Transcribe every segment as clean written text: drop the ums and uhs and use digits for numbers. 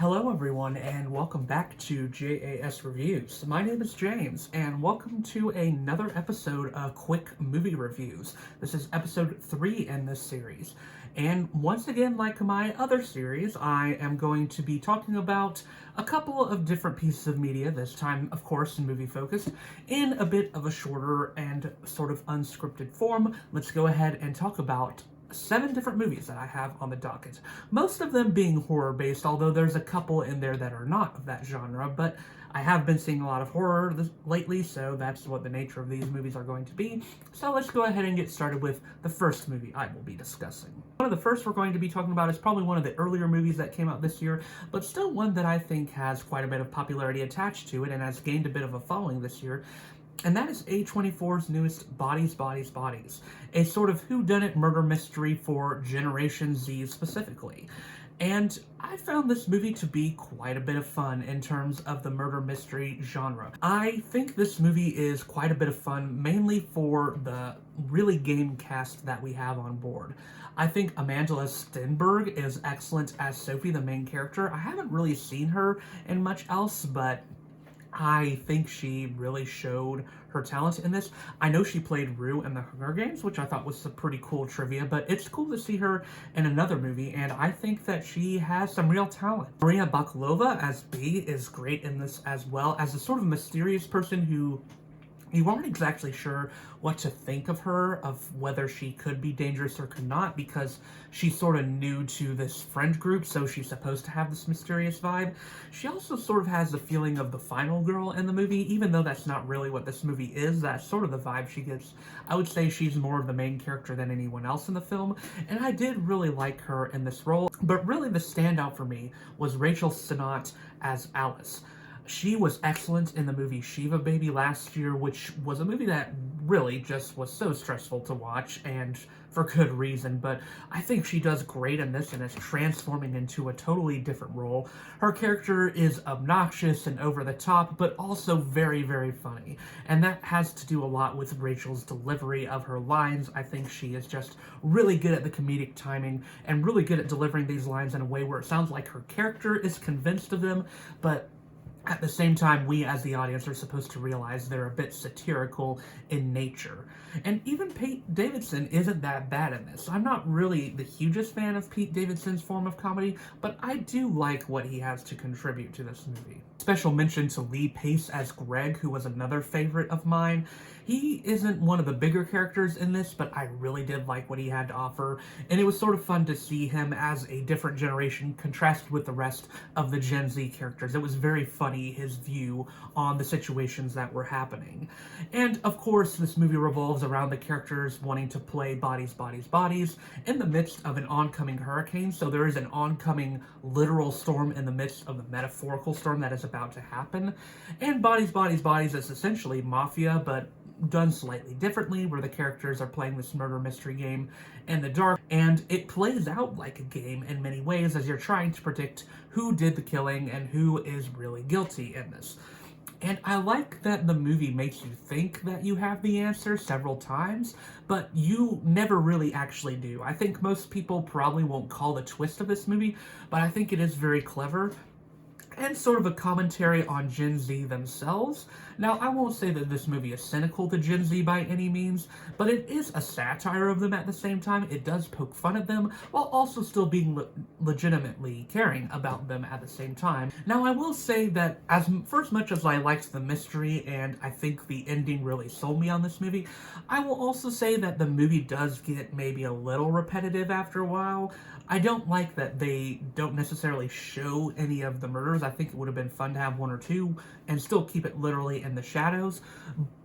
Hello everyone and welcome back to JAS Reviews. My name is James and welcome to another episode of Quick Movie Reviews. This is episode 3 in this series. And once again, like my other series, I am going to be talking about a couple of different pieces of media, this time of course movie focused, in a bit of a shorter and sort of unscripted form. Let's go ahead and talk about 7 different movies that I have on the docket. Most of them being horror-based, although there's a couple in there that are not of that genre, but I have been seeing a lot of horror lately, so that's what the nature of these movies are going to be. So let's go ahead and get started with the first movie I will be discussing. One of the first we're going to be talking about is probably one of the earlier movies that came out this year, but still one that I think has quite a bit of popularity attached to it and has gained a bit of a following this year. And that is A24's newest Bodies, Bodies, Bodies, a sort of whodunit murder mystery for Generation Z specifically. And I found this movie to be quite a bit of fun in terms of the murder mystery genre. I think this movie is quite a bit of fun, mainly for the really game cast that we have on board. I think Amanda Stenberg is excellent as Sophie, the main character. I haven't really seen her in much else, but I think she really showed her talent in this. I know she played Rue in the Hunger Games, which I thought was a pretty cool trivia, but it's cool to see her in another movie, and I think that she has some real talent. Maria Bakalova as B is great in this as well, as a sort of mysterious person who you weren't exactly sure what to think of her, of whether she could be dangerous or could not, because she's sort of new to this friend group, so she's supposed to have this mysterious vibe. She also sort of has the feeling of the final girl in the movie, even though that's not really what this movie is. That's sort of the vibe she gives. I would say she's more of the main character than anyone else in the film, and I did really like her in this role. But really the standout for me was Rachel Sennott as Alice. She was excellent in the movie Shiva Baby last year, which was a movie that really just was so stressful to watch, and for good reason, but I think she does great in this and is transforming into a totally different role. Her character is obnoxious and over the top, but also very, very funny, and that has to do a lot with Rachel's delivery of her lines. I think she is just really good at the comedic timing and really good at delivering these lines in a way where it sounds like her character is convinced of them, but at the same time, we as the audience are supposed to realize they're a bit satirical in nature. And even Pete Davidson isn't that bad in this. I'm not really the hugest fan of Pete Davidson's form of comedy, but I do like what he has to contribute to this movie. Special mention to Lee Pace as Greg, who was another favorite of mine. He isn't one of the bigger characters in this, but I really did like what he had to offer, and it was sort of fun to see him as a different generation contrasted with the rest of the Gen Z characters. It was very funny, his view on the situations that were happening. And of course, this movie revolves around the characters wanting to play Bodies, Bodies, Bodies in the midst of an oncoming hurricane, so there is an oncoming literal storm in the midst of the metaphorical storm that is about to happen. And Bodies, Bodies, Bodies is essentially Mafia, but done slightly differently, where the characters are playing this murder mystery game in the dark, and it plays out like a game in many ways as you're trying to predict who did the killing and who is really guilty in this. And I like that the movie makes you think that you have the answer several times, but you never really actually do. I think most people probably won't call the twist of this movie, but I think it is very clever and sort of a commentary on Gen Z themselves. Now, I won't say that this movie is cynical to Gen Z by any means, but it is a satire of them at the same time. It does poke fun at them, while also still being legitimately caring about them at the same time. Now, I will say that for as much as I liked the mystery, and I think the ending really sold me on this movie, I will also say that the movie does get maybe a little repetitive after a while. I don't like that they don't necessarily show any of the murders. I think it would have been fun to have one or two and still keep it literally in the shadows.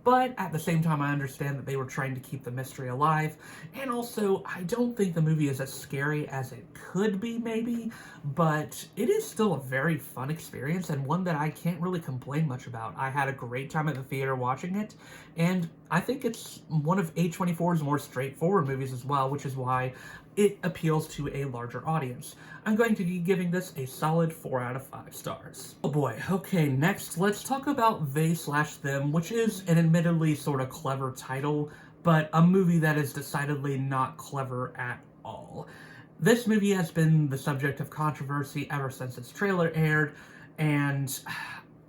But at the same time, I understand that they were trying to keep the mystery alive. And also, I don't think the movie is as scary as it could be, maybe. But it is still a very fun experience and one that I can't really complain much about. I had a great time at the theater watching it. And I think it's one of A24's more straightforward movies as well, which is why it appeals to a larger audience. I'm going to be giving this a solid 4 out of 5 stars. Oh boy, okay, next let's talk about They/Them, which is an admittedly sort of clever title, but a movie that is decidedly not clever at all. This movie has been the subject of controversy ever since its trailer aired, and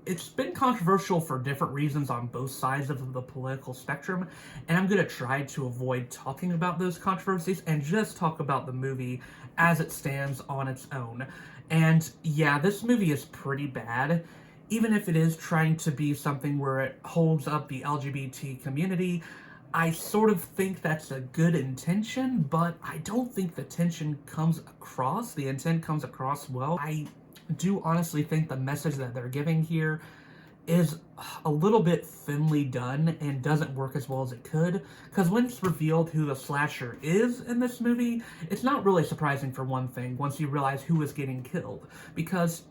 it's been controversial for different reasons on both sides of the political spectrum, and I'm going to try to avoid talking about those controversies and just talk about the movie as it stands on its own. And yeah, this movie is pretty bad, even if it is trying to be something where it holds up the LGBT community. I sort of think that's a good intention, but I don't think the intent comes across well. I do honestly think the message that they're giving here is a little bit thinly done and doesn't work as well as it could. Because when it's revealed who the slasher is in this movie, it's not really surprising for one thing once you realize who is getting killed. Because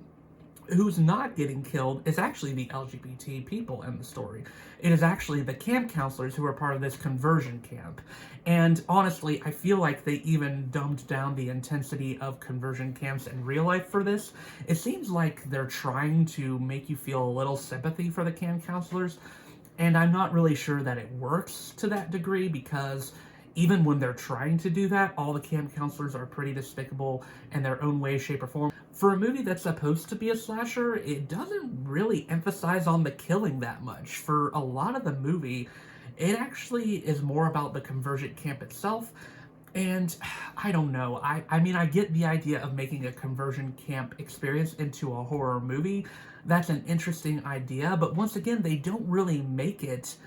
who's not getting killed is actually the LGBT people in the story. It is actually the camp counselors who are part of this conversion camp. And honestly, I feel like they even dumbed down the intensity of conversion camps in real life for this. It seems like they're trying to make you feel a little sympathy for the camp counselors, and I'm not really sure that it works to that degree, because even when they're trying to do that, all the camp counselors are pretty despicable in their own way, shape, or form. For a movie that's supposed to be a slasher, it doesn't really emphasize on the killing that much. For a lot of the movie, it actually is more about the conversion camp itself. And I don't know. I mean, I get the idea of making a conversion camp experience into a horror movie. That's an interesting idea, but once again, they don't really make it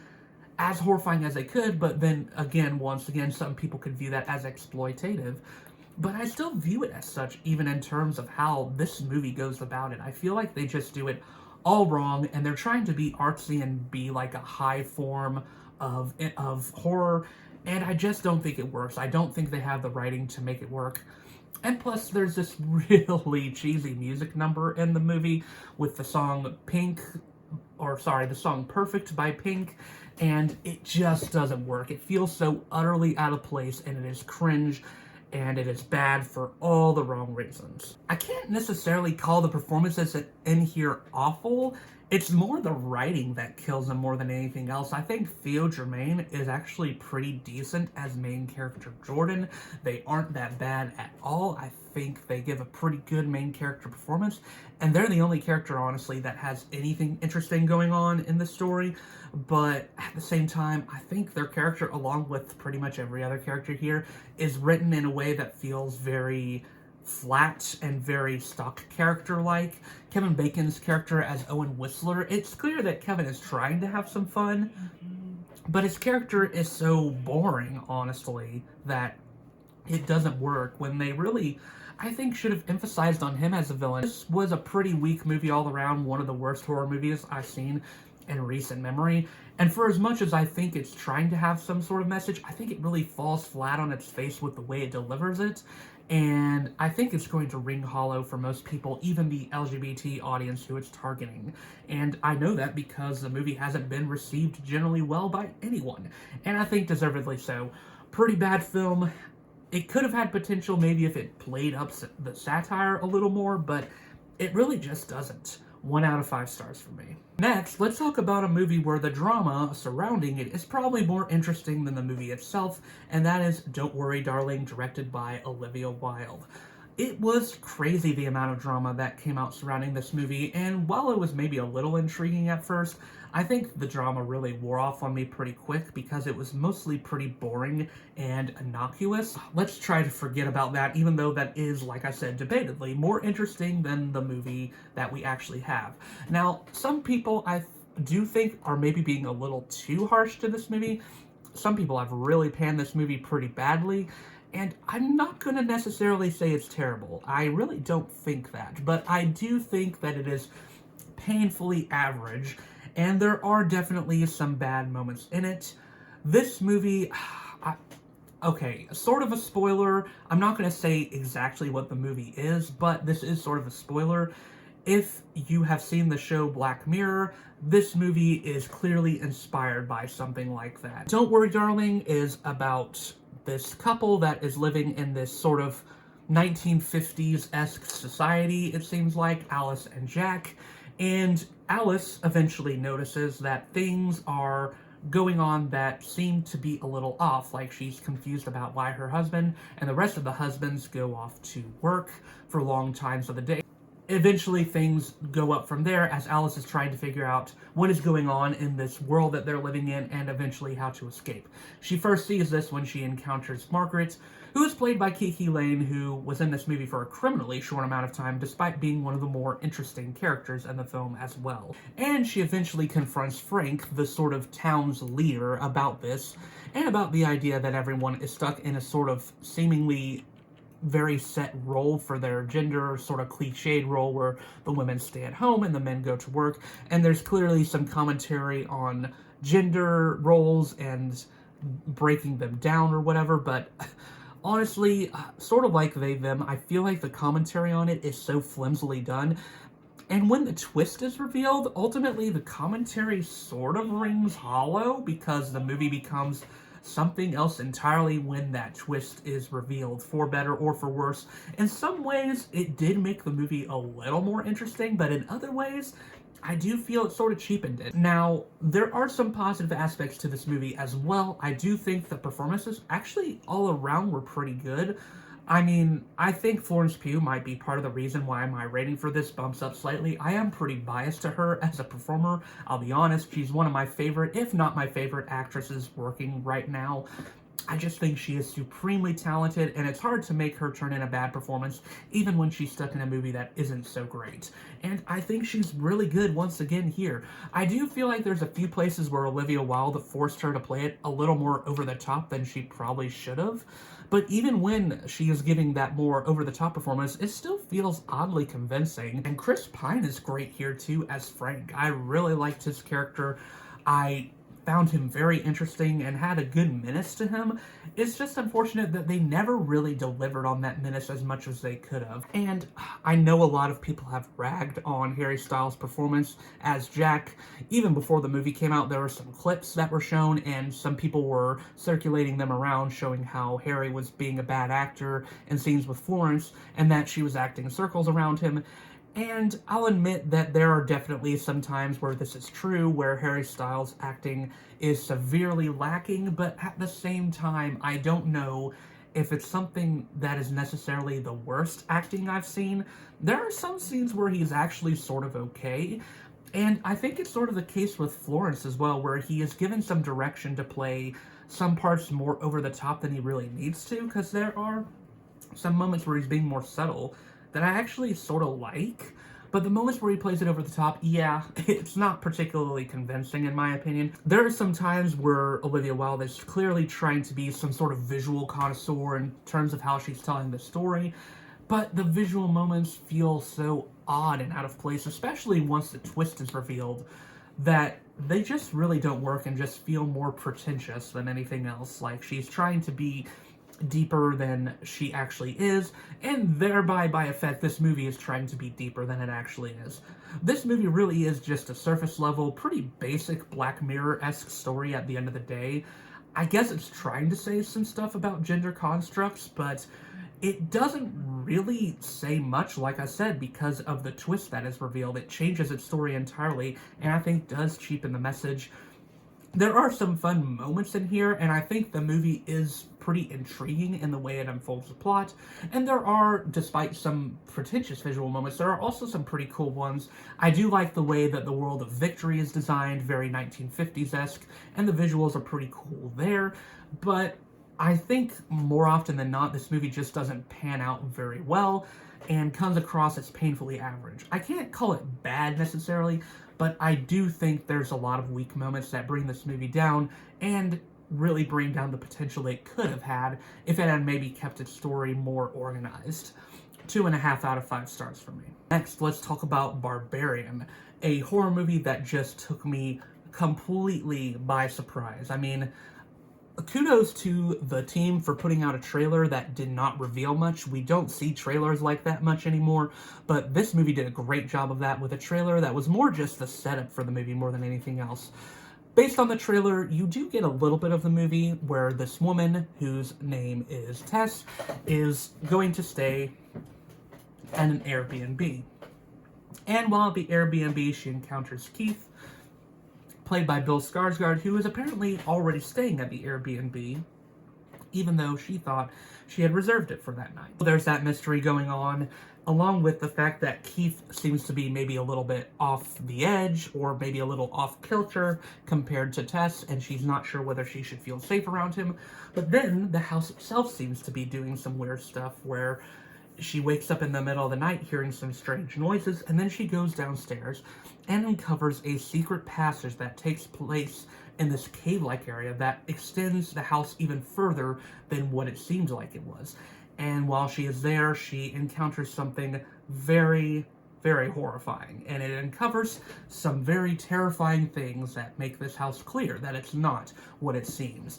as horrifying as they could, but then again, once again, some people could view that as exploitative. But I still view it as such, even in terms of how this movie goes about it. I feel like they just do it all wrong, and they're trying to be artsy and be like a high form of horror, and I just don't think it works. I don't think they have the writing to make it work. And plus, there's this really cheesy music number in the movie with the song the song Perfect by Pink, and it just doesn't work. It feels so utterly out of place, and it is cringe, and it is bad for all the wrong reasons. I can't necessarily call the performances in here awful. It's more the writing that kills them more than anything else. I think Theo Germain is actually pretty decent as main character Jordan. They aren't that bad at all. I think they give a pretty good main character performance, and they're the only character, honestly, that has anything interesting going on in the story. But at the same time, I think their character, along with pretty much every other character here, is written in a way that feels very flat and very stock character-like. Kevin Bacon's character as Owen Whistler, it's clear that Kevin is trying to have some fun, but his character is so boring, honestly, that it doesn't work when they really, I think, should have emphasized on him as a villain. This was a pretty weak movie all around, one of the worst horror movies I've seen in recent memory. And for as much as I think it's trying to have some sort of message, I think it really falls flat on its face with the way it delivers it. And I think it's going to ring hollow for most people, even the LGBT audience who it's targeting. And I know that because the movie hasn't been received generally well by anyone. And I think deservedly so. Pretty bad film. It could have had potential maybe if it played up the satire a little more, but it really just doesn't. 1 out of 5 stars for me. Next, let's talk about a movie where the drama surrounding it is probably more interesting than the movie itself, and that is Don't Worry Darling, directed by Olivia Wilde. It was crazy the amount of drama that came out surrounding this movie, and while it was maybe a little intriguing at first, I think the drama really wore off on me pretty quick because it was mostly pretty boring and innocuous. Let's try to forget about that, even though that is, like I said, debatedly more interesting than the movie that we actually have. Now, some people I do think are maybe being a little too harsh to this movie. Some people have really panned this movie pretty badly, and I'm not going to necessarily say it's terrible. I really don't think that, but I do think that it is painfully average, and there are definitely some bad moments in it. This movie, okay, sort of a spoiler. I'm not going to say exactly what the movie is, but this is sort of a spoiler. If you have seen the show Black Mirror, this movie is clearly inspired by something like that. Don't Worry Darling is about this couple that is living in this sort of 1950s-esque society, it seems like, Alice and Jack. And Alice eventually notices that things are going on that seem to be a little off, like she's confused about why her husband and the rest of the husbands go off to work for long times of the day. Eventually, things go up from there as Alice is trying to figure out what is going on in this world that they're living in and eventually how to escape. She first sees this when she encounters Margaret, who is played by Kiki Lane, who was in this movie for a criminally short amount of time, despite being one of the more interesting characters in the film as well. And she eventually confronts Frank, the sort of town's leader, about this, and about the idea that everyone is stuck in a sort of seemingly very set role for their gender, sort of cliched role where the women stay at home and the men go to work. And there's clearly some commentary on gender roles and breaking them down or whatever, but honestly, sort of like they, them, I feel like the commentary on it is so flimsily done. And when the twist is revealed, ultimately the commentary sort of rings hollow because the movie becomes something else entirely when that twist is revealed, for better or for worse. In some ways, it did make the movie a little more interesting, but in other ways, I do feel it sort of cheapened it. Now, there are some positive aspects to this movie as well. I do think the performances actually all around were pretty good. I mean, I think Florence Pugh might be part of the reason why my rating for this bumps up slightly. I am pretty biased to her as a performer. I'll be honest, she's one of my favorite, if not my favorite, actresses working right now. I just think she is supremely talented, and it's hard to make her turn in a bad performance, even when she's stuck in a movie that isn't so great. And I think she's really good once again here. I do feel like there's a few places where Olivia Wilde forced her to play it a little more over the top than she probably should have. But even when she is giving that more over-the-top performance, it still feels oddly convincing. And Chris Pine is great here too as Frank. I really liked his character. I found him very interesting and had a good menace to him. It's just unfortunate that they never really delivered on that menace as much as they could have. And I know a lot of people have ragged on Harry Styles' performance as Jack. Even before the movie came out, there were some clips that were shown, and some people were circulating them around showing how Harry was being a bad actor in scenes with Florence, and that she was acting in circles around him. And I'll admit that there are definitely some times where this is true, where Harry Styles' acting is severely lacking, but at the same time, I don't know if it's something that is necessarily the worst acting I've seen. There are some scenes where he's actually sort of okay, and I think it's sort of the case with Florence as well, where he is given some direction to play some parts more over the top than he really needs to, because there are some moments where he's being more subtle that I actually sort of like, but the moments where he plays it over the top, yeah, it's not particularly convincing in my opinion. There are some times where Olivia Wilde is clearly trying to be some sort of visual connoisseur in terms of how she's telling the story, but the visual moments feel so odd and out of place, especially once the twist is revealed, that they just really don't work and just feel more pretentious than anything else. Like, she's trying to be deeper than she actually is, and thereby, by effect, this movie is trying to be deeper than it actually is. This movie really is just a surface level, pretty basic Black Mirror-esque story at the end of the day. I guess it's trying to say some stuff about gender constructs, but it doesn't really say much, like I said, because of the twist that is revealed. It changes its story entirely, and I think does cheapen the message. There are some fun moments in here, and I think the movie is pretty intriguing in the way it unfolds the plot. And there are, despite some pretentious visual moments, there are also some pretty cool ones. I do like the way that the world of Victory is designed, very 1950s-esque, and the visuals are pretty cool there. But I think more often than not, this movie just doesn't pan out very well and comes across as painfully average. I can't call it bad necessarily, but I do think there's a lot of weak moments that bring this movie down and really bring down the potential it could have had if it had maybe kept its story more organized. 2.5 out of 5 stars for me. Next, let's talk about Barbarian, a horror movie that just took me completely by surprise. I mean, kudos to the team for putting out a trailer that did not reveal much. We don't see trailers like that much anymore, but this movie did a great job of that with a trailer that was more just the setup for the movie more than anything else. Based on the trailer, you do get a little bit of the movie where this woman, whose name is Tess, is going to stay at an Airbnb. And while at the Airbnb, she encounters Keith, played by Bill Skarsgård, who is apparently already staying at the Airbnb, even though she thought she had reserved it for that night. There's that mystery going on, along with the fact that Keith seems to be maybe a little bit off the edge, or maybe a little off kilter compared to Tess, and she's not sure whether she should feel safe around him. But then the house itself seems to be doing some weird stuff where she wakes up in the middle of the night hearing some strange noises, and then she goes downstairs and uncovers a secret passage that takes place in this cave-like area that extends the house even further than what it seemed like it was. And while she is there, she encounters something very, very horrifying, and it uncovers some very terrifying things that make this house clear that it's not what it seems.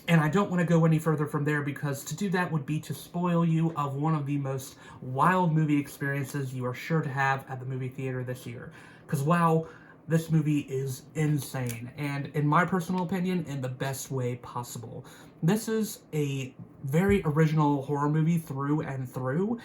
And I don't want to go any further from there, because to do that would be to spoil you of one of the most wild movie experiences you are sure to have at the movie theater this year. Because wow, this movie is insane, and in my personal opinion, in the best way possible. This is a very original horror movie through and through,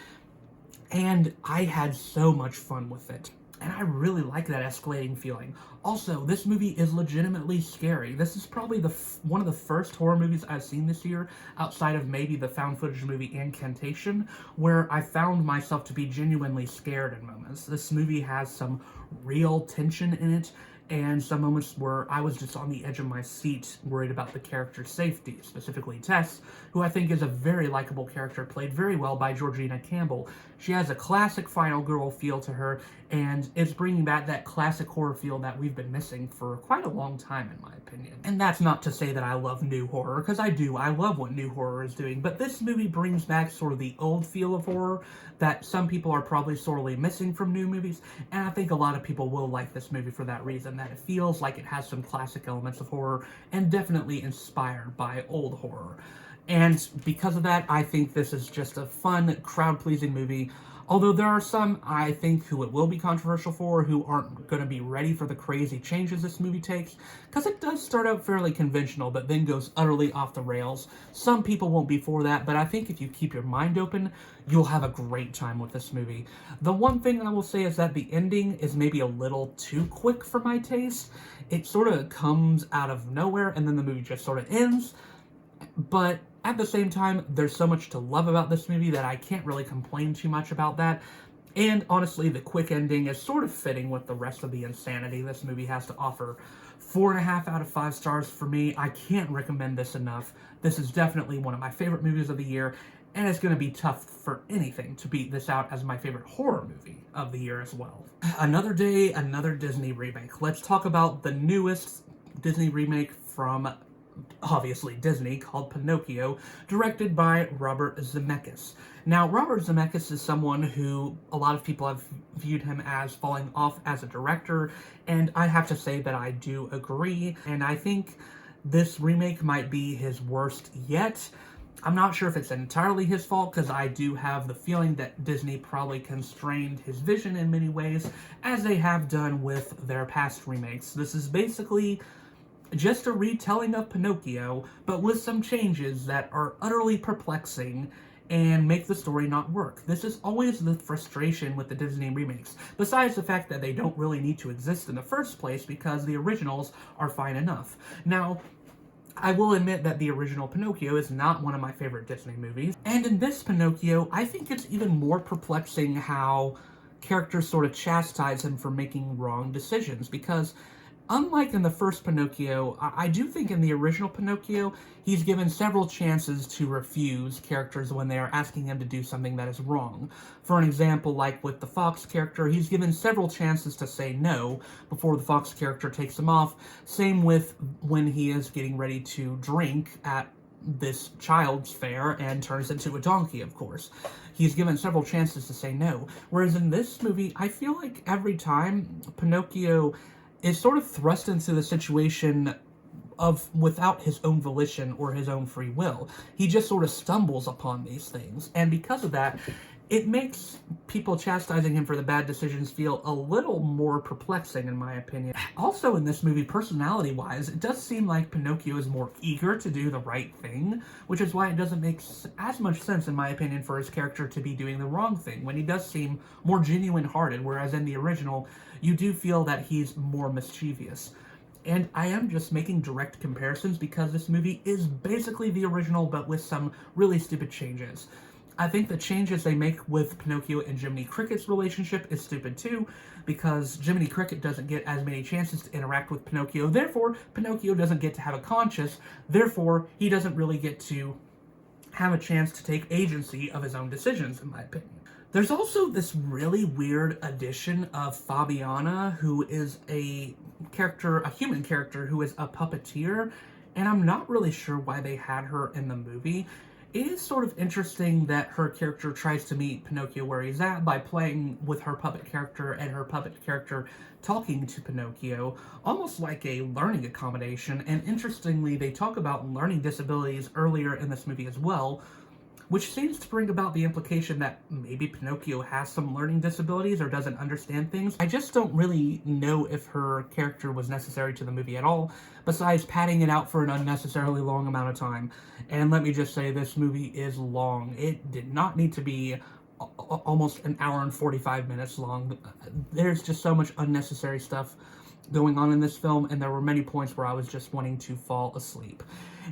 and I had so much fun with it. And I really like that escalating feeling. Also, this movie is legitimately scary. This is probably one of the first horror movies I've seen this year, outside of maybe the found footage movie Incantation, where I found myself to be genuinely scared in moments. This movie has some real tension in it, and some moments where I was just on the edge of my seat, worried about the character's safety, specifically Tess, who I think is a very likable character, played very well by Georgina Campbell. She has a classic Final Girl feel to her, and it's bringing back that classic horror feel that we've been missing for quite a long time, in my opinion. And that's not to say that I love new horror, because I do. I love what new horror is doing, but this movie brings back sort of the old feel of horror that some people are probably sorely missing from new movies, and I think a lot of people will like this movie for that reason, that it feels like it has some classic elements of horror, and definitely inspired by old horror. And because of that, I think this is just a fun, crowd-pleasing movie. Although there are some, I think, who it will be controversial for, who aren't going to be ready for the crazy changes this movie takes, because it does start out fairly conventional, but then goes utterly off the rails. Some people won't be for that, but I think if you keep your mind open, you'll have a great time with this movie. The one thing I will say is that the ending is maybe a little too quick for my taste. It sort of comes out of nowhere, and then the movie just sort of ends. But at the same time, there's so much to love about this movie that I can't really complain too much about that. And honestly, the quick ending is sort of fitting with the rest of the insanity this movie has to offer. 4.5 out of 5 stars for me. I can't recommend this enough. This is definitely one of my favorite movies of the year, and it's going to be tough for anything to beat this out as my favorite horror movie of the year as well. Another day, another Disney remake. Let's talk about the newest Disney remake from, obviously, Disney, called Pinocchio, directed by Robert Zemeckis. Now, Robert Zemeckis is someone who a lot of people have viewed him as falling off as a director, and I have to say that I do agree, and I think this remake might be his worst yet. I'm not sure if it's entirely his fault, because I do have the feeling that Disney probably constrained his vision in many ways, as they have done with their past remakes. This is basically just a retelling of Pinocchio, but with some changes that are utterly perplexing and make the story not work. This is always the frustration with the Disney remakes, besides the fact that they don't really need to exist in the first place because the originals are fine enough. Now, I will admit that the original Pinocchio is not one of my favorite Disney movies, and in this Pinocchio, I think it's even more perplexing how characters sort of chastise him for making wrong decisions, because unlike in the first Pinocchio, I do think in the original Pinocchio, he's given several chances to refuse characters when they are asking him to do something that is wrong. For an example, like with the Fox character, he's given several chances to say no before the Fox character takes him off. Same with when he is getting ready to drink at this child's fair and turns into a donkey, of course. He's given several chances to say no. Whereas in this movie, I feel like every time Pinocchio is sort of thrust into the situation of without his own volition or his own free will. He just sort of stumbles upon these things. And because of that, it makes people chastising him for the bad decisions feel a little more perplexing, in my opinion. Also in this movie, personality-wise, it does seem like Pinocchio is more eager to do the right thing, which is why it doesn't make as much sense, in my opinion, for his character to be doing the wrong thing, when he does seem more genuine-hearted, whereas in the original, you do feel that he's more mischievous. And I am just making direct comparisons because this movie is basically the original, but with some really stupid changes. I think the changes they make with Pinocchio and Jiminy Cricket's relationship is stupid too, because Jiminy Cricket doesn't get as many chances to interact with Pinocchio, therefore Pinocchio doesn't get to have a conscience, therefore he doesn't really get to have a chance to take agency of his own decisions, in my opinion. There's also this really weird addition of Fabiana, who is a human character who is a puppeteer, and I'm not really sure why they had her in the movie. It is sort of interesting that her character tries to meet Pinocchio where he's at by playing with her puppet character and her puppet character talking to Pinocchio, almost like a learning accommodation. And interestingly, they talk about learning disabilities earlier in this movie as well, which seems to bring about the implication that maybe Pinocchio has some learning disabilities or doesn't understand things. I just don't really know if her character was necessary to the movie at all, besides padding it out for an unnecessarily long amount of time. And let me just say, this movie is long. It did not need to be almost an hour and 45 minutes long. There's just so much unnecessary stuff going on in this film, and there were many points where I was just wanting to fall asleep.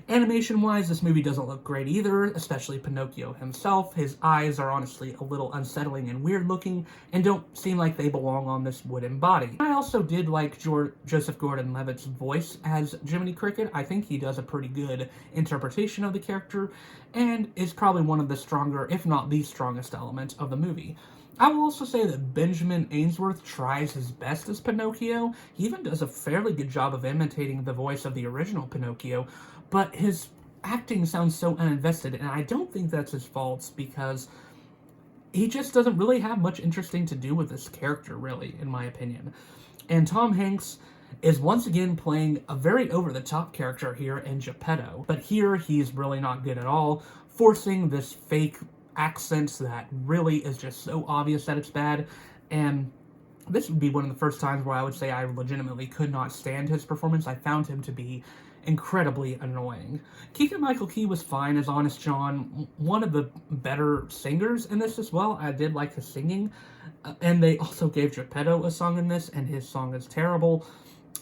Animation-wise, this movie doesn't look great either, especially Pinocchio himself. His eyes are honestly a little unsettling and weird looking, and don't seem like they belong on this wooden body. I also did like Joseph Gordon-Levitt's voice as Jiminy Cricket. I think he does a pretty good interpretation of the character, and is probably one of the stronger, if not the strongest element of the movie. I will also say that Benjamin Ainsworth tries his best as Pinocchio. He even does a fairly good job of imitating the voice of the original Pinocchio, but his acting sounds so uninvested, and I don't think that's his fault, because he just doesn't really have much interesting to do with this character, really, in my opinion. And Tom Hanks is once again playing a very over-the-top character here in Geppetto, but here he's really not good at all, forcing this fake accent that really is just so obvious that it's bad. And this would be one of the first times where I would say I legitimately could not stand his performance. I found him to be incredibly annoying. Keegan-Michael Key was fine as Honest John, one of the better singers in this as well. I did like his singing, and they also gave Geppetto a song in this, and his song is terrible.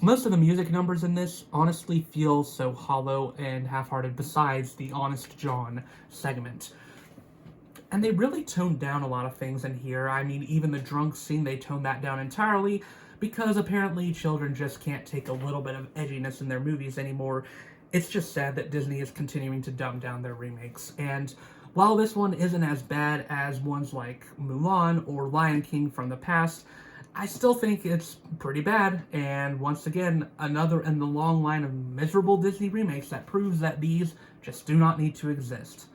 Most of the music numbers in this honestly feel so hollow and half-hearted, besides the Honest John segment. And they really toned down a lot of things in here. I mean, even the drunk scene, they toned that down entirely, because apparently children just can't take a little bit of edginess in their movies anymore. It's just sad that Disney is continuing to dumb down their remakes. And while this one isn't as bad as ones like Mulan or Lion King from the past, I still think it's pretty bad, and once again, another in the long line of miserable Disney remakes that proves that these just do not need to exist.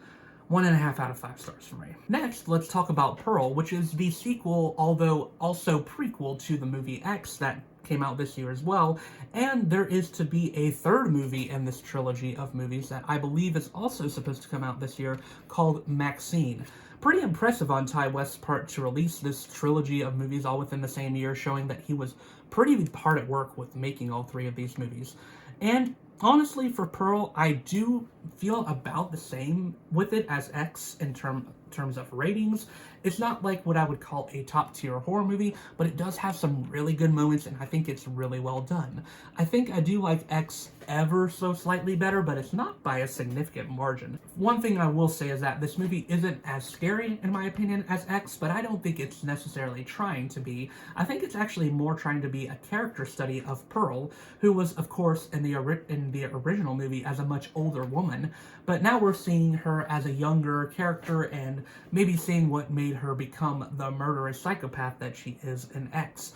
1.5 out of 5 stars for me. Next, let's talk about Pearl, which is the sequel, although also prequel to the movie X that came out this year as well, and there is to be a third movie in this trilogy of movies that I believe is also supposed to come out this year, called Maxine. Pretty impressive on Ty West's part to release this trilogy of movies all within the same year, showing that he was pretty hard at work with making all three of these movies. And honestly, for Pearl, I do feel about the same with it as X in terms of ratings. It's not like what I would call a top-tier horror movie, but it does have some really good moments, and I think it's really well done. I think I do like X ever so slightly better, but it's not by a significant margin. One thing I will say is that this movie isn't as scary, in my opinion, as X, but I don't think it's necessarily trying to be. I think it's actually more trying to be a character study of Pearl, who was, of course, in the original movie as a much older woman, but now we're seeing her as a younger character and maybe seeing what made her become the murderous psychopath that she is in X.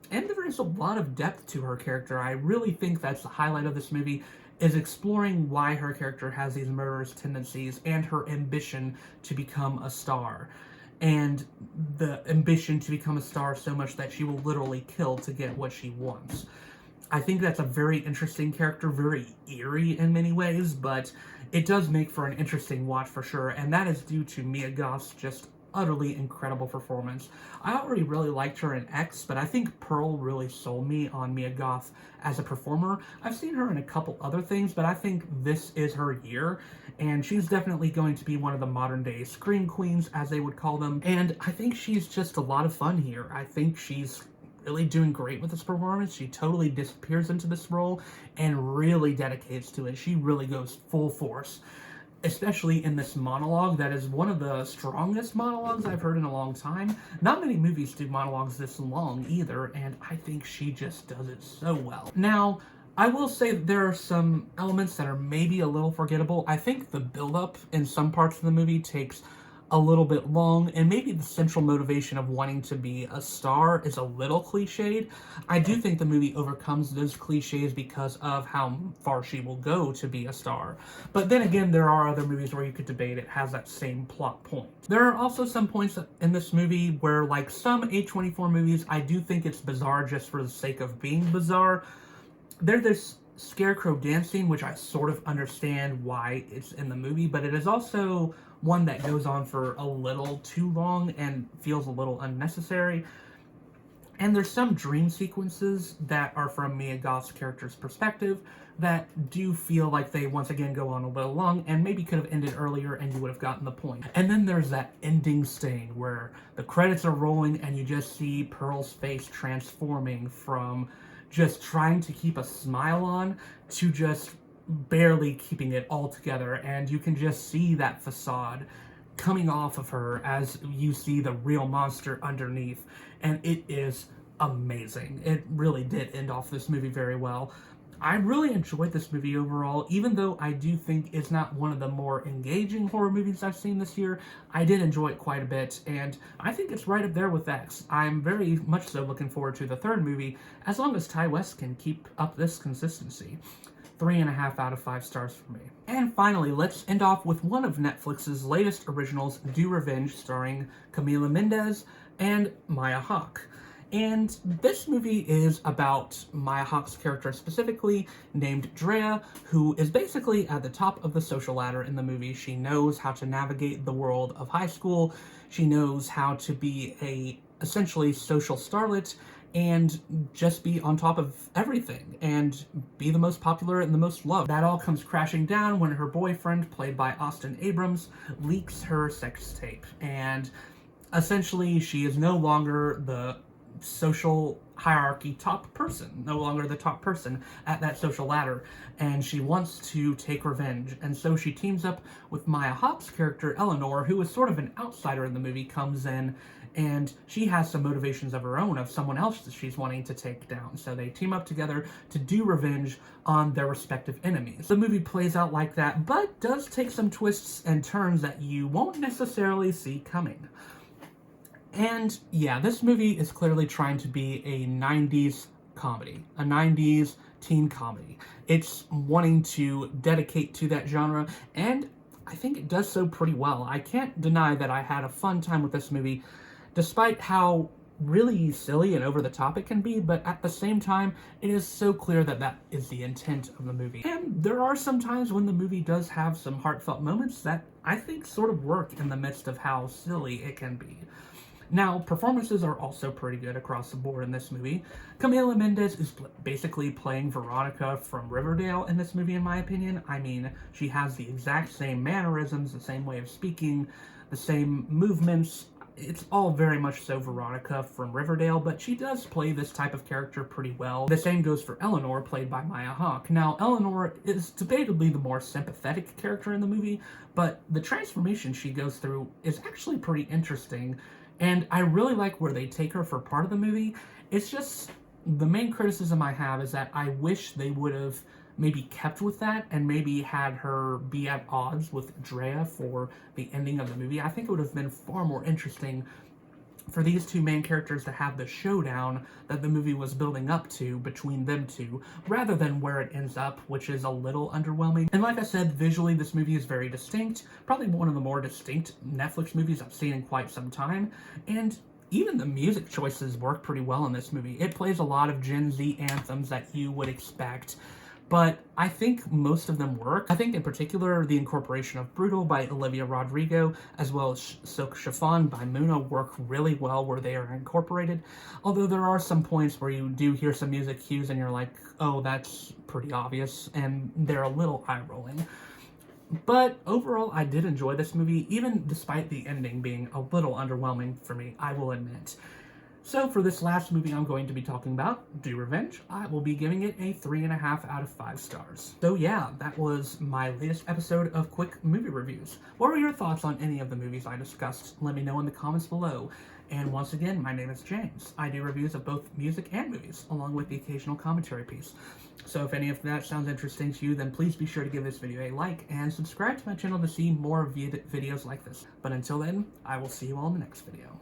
And there is a lot of depth to her character. I really think that's the highlight of this movie, is exploring why her character has these murderous tendencies and her ambition to become a star. And the ambition to become a star so much that she will literally kill to get what she wants. I think that's a very interesting character, very eerie in many ways, but it does make for an interesting watch for sure, and that is due to Mia Goth's just utterly incredible performance. I already really liked her in X, but I think Pearl really sold me on Mia Goth as a performer. I've seen her in a couple other things, but I think this is her year, and she's definitely going to be one of the modern-day scream queens, as they would call them, and I think she's just a lot of fun here. I think she's really doing great with this performance. She totally disappears into this role and really dedicates to it. She really goes full force, especially in this monologue that is one of the strongest monologues I've heard in a long time. Not many movies do monologues this long either, and I think she just does it so well. Now, I will say that there are some elements that are maybe a little forgettable. I think the build-up in some parts of the movie takes a little bit long, and maybe the central motivation of wanting to be a star is a little cliched. I do think the movie overcomes those cliches because of how far she will go to be a star. But then again, there are other movies where you could debate it has that same plot point. There are also some points in this movie where, like some A24 movies, I do think it's bizarre just for the sake of being bizarre. There's scarecrow dancing, which I sort of understand why it's in the movie, but it is also one that goes on for a little too long and feels a little unnecessary. And there's some dream sequences that are from Mia Goth's character's perspective that do feel like they once again go on a little long and maybe could have ended earlier and you would have gotten the point. And then there's that ending scene where the credits are rolling and you just see Pearl's face transforming from just trying to keep a smile on to just barely keeping it all together, and you can just see that facade coming off of her as you see the real monster underneath, and it is amazing. It really did end off this movie very well. I really enjoyed this movie overall, even though I do think it's not one of the more engaging horror movies I've seen this year. I did enjoy it quite a bit, and I think it's right up there with X. I'm very much so looking forward to the third movie, as long as Ty West can keep up this consistency. 3.5 out of 5 stars for me. And finally, let's end off with one of Netflix's latest originals, Do Revenge, starring Camila Mendes and Maya Hawke. And this movie is about Maya Hawke's character specifically, named Drea, who is basically at the top of the social ladder in the movie. She knows how to navigate the world of high school. She knows how to be a essentially social starlet and just be on top of everything and be the most popular and the most loved. That all comes crashing down when her boyfriend, played by Austin Abrams, leaks her sex tape. And essentially, she is no longer the social hierarchy top person, no longer the top person at that social ladder, and she wants to take revenge. And so she teams up with Maya Hawke's character, Eleanor, who is sort of an outsider in the movie, comes in, and she has some motivations of her own of someone else that she's wanting to take down. So they team up together to do revenge on their respective enemies. The movie plays out like that, but does take some twists and turns that you won't necessarily see coming. And yeah, this movie is clearly trying to be a 90s comedy, a 90s teen comedy. It's wanting to dedicate to that genre, and I think it does so pretty well. I can't deny that I had a fun time with this movie, despite how really silly and over the top it can be, but at the same time, it is so clear that that is the intent of the movie. And there are some times when the movie does have some heartfelt moments that I think sort of work in the midst of how silly it can be. Now, performances are also pretty good across the board in this movie. Camila Mendes is basically playing Veronica from Riverdale in this movie, in my opinion. I mean, she has the exact same mannerisms, the same way of speaking, the same movements. It's all very much so Veronica from Riverdale, but she does play this type of character pretty well. The same goes for Eleanor, played by Maya Hawke. Now, Eleanor is debatably the more sympathetic character in the movie, but the transformation she goes through is actually pretty interesting. And I really like where they take her for part of the movie. It's just, the main criticism I have is that I wish they would have maybe kept with that and maybe had her be at odds with Drea for the ending of the movie. I think it would have been far more interesting for these two main characters to have the showdown that the movie was building up to between them two, rather than where it ends up, which is a little underwhelming. And like I said, visually this movie is very distinct, probably one of the more distinct Netflix movies I've seen in quite some time, and even the music choices work pretty well in this movie. It plays a lot of Gen Z anthems that you would expect, but I think most of them work. I think in particular the incorporation of Brutal by Olivia Rodrigo as well as Silk Chiffon by Muna work really well where they are incorporated, although there are some points where you do hear some music cues and you're like, oh, that's pretty obvious, and they're a little eye-rolling. But overall, I did enjoy this movie, even despite the ending being a little underwhelming for me, I will admit. So for this last movie I'm going to be talking about, Do Revenge, I will be giving it a 3.5 out of 5 stars. So yeah, that was my latest episode of Quick Movie Reviews. What were your thoughts on any of the movies I discussed? Let me know in the comments below. And once again, my name is James. I do reviews of both music and movies, along with the occasional commentary piece. So if any of that sounds interesting to you, then please be sure to give this video a like and subscribe to my channel to see more videos like this. But until then, I will see you all in the next video.